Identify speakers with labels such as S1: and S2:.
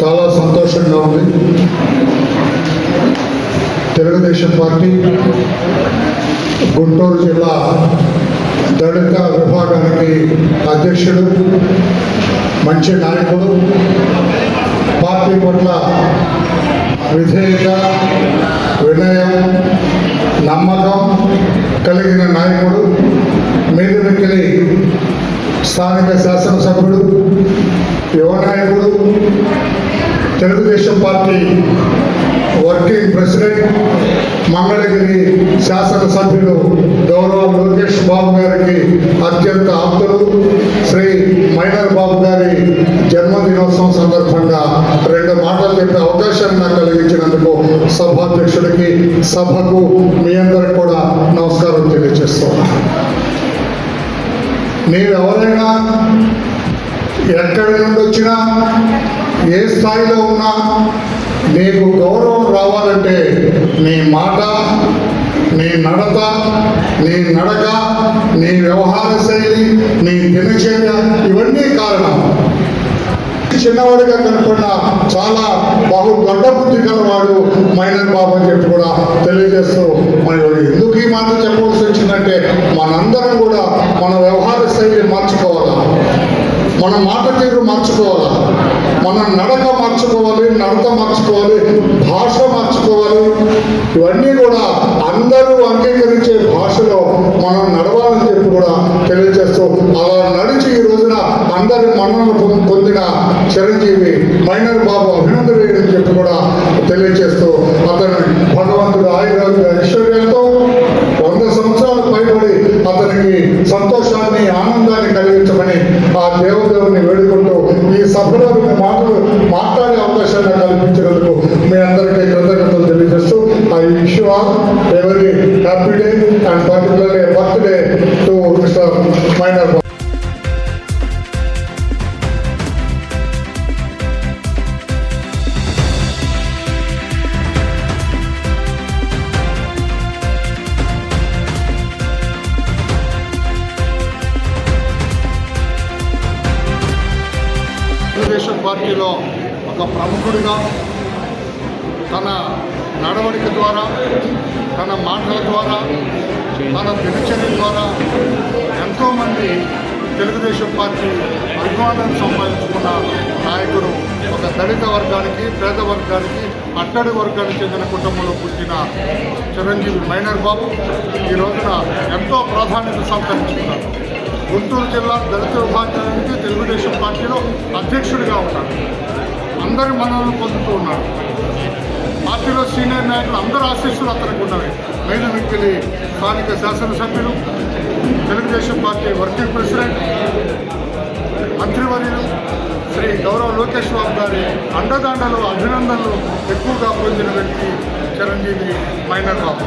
S1: చాలా సంతోషంగా ఉంది. తెలుగుదేశం పార్టీ గుంటూరు జిల్లా దళిత విభాగానికి అధ్యక్షుడు, మంచి నాయకుడు, పార్టీ పట్ల విధేయత, వినయం, నమ్మకం కలిగిన నాయకుడు, మీదకెళ్ళి స్థానిక శాసనసభ్యుడు, యువ నాయకుడు, Telugu Desam party working president, Mangalagiri శాసనసభ్యులు గౌరవ లోకేష్ బాబు గారికి అత్యంత ఆప్తులు, శ్రీ మైనర్ బాబు గారి జన్మదినోత్సవం సందర్భంగా 2 మాటలు చెప్పే అవకాశాన్ని నాకు కలిగించినందుకు సభాధ్యక్షుడికి, సభకు మీ అందరికి కూడా నమస్కారం తెలియజేస్తున్నాను. నీవెవరైనా ఎక్కడి నుండి వచ్చినా, ఏ స్థాయిలో ఉన్నా, నీకు గౌరవం రావాలంటే నీ మాట, నీ నడత, నీ నడక, నీ వ్యవహార శైలి, నీ దినచర్య, ఇవన్నీ కారణం. చిన్నవాడిగా కనుక్కున్న చాలా దొడ్డ బుద్ధి గలవాడు మైనర్ బాబు అని చెప్పి కూడా తెలియజేస్తూ, మరి ఎందుకు ఈ మాట చెప్పవలసి వచ్చిందంటే, మనందరం కూడా మన వ్యవహార శైలి మార్చుకోవాలా, మన మాట తీరు మార్చుకోవాలా, మన నడక మార్చుకోవాలి, నడత మార్చుకోవాలి, భాష మార్చుకోవాలి. ఇవన్నీ కూడా అందరూ అంగీకరించే భాషలో మనం నడవాలని చెప్పి కూడా తెలియజేస్తూ, అలా నడిచి ఈ రోజున అందరి మన్ననలు పొందిన చిరంజీవి మైనర్ బాబు అభినందనీయులని చెప్పి కూడా తెలియజేస్తూ, అతని భగవంతుడు ఆయుర్వేద ఐశ్వర్యంతో 100 సంవత్సరాలు పైబడి అతనికి సంతోషాన్ని, ఆనందాన్ని కలిగించమని ఆ దేవదేవుని వేడుకుంటూ ఈ సభలో మాటలు మాట్లాడే అవకాశాన్ని కల్పించినందుకు మీ అందరికీ కృతజ్ఞతలు తెలియజేస్తూ, I wish you all a very happy day and particularly birthday to mister Minor Babu. Telugu Desam పార్టీలో ఒక ప్రముఖుడిగా తన నడవడిక ద్వారా, తన మాటల ద్వారా, తన దినచర్య ద్వారా ఎంతోమంది తెలుగుదేశం పార్టీ అభిమానాన్ని సంపాదించుకున్న నాయకుడు. ఒక దళిత వర్గానికి, పేద వర్గానికి, అట్టడి వర్గానికి చెందిన కుటుంబంలో పుట్టిన చిరంజీవి మైనర్ బాబు ఈ రోజున ఎంతో ప్రాధాన్యత సంతరించుకున్నారు. గుంటూరు జిల్లా దళిత విభాగానికి తెలుగుదేశం పార్టీలో అధ్యక్షుడిగా ఉన్నాడు. అందరి మన్ననలు పొందుతూ ఉన్నాడు. పార్టీలో సీనియర్ నాయకులు అందరూ ఆశీస్సులు అతనికి ఉన్నవి. మేలుమిక్కిలి స్థానిక శాసనసభ్యులు, తెలుగుదేశం పార్టీ వర్కింగ్ ప్రెసిడెంట్, మంత్రివర్యులు శ్రీ గౌరవ లోకేష్ బాబు గారి అండదండలు, అభినందనలు ఎక్కువగా పొందిన వ్యక్తి చిరంజీవి మైనర్ బాబు.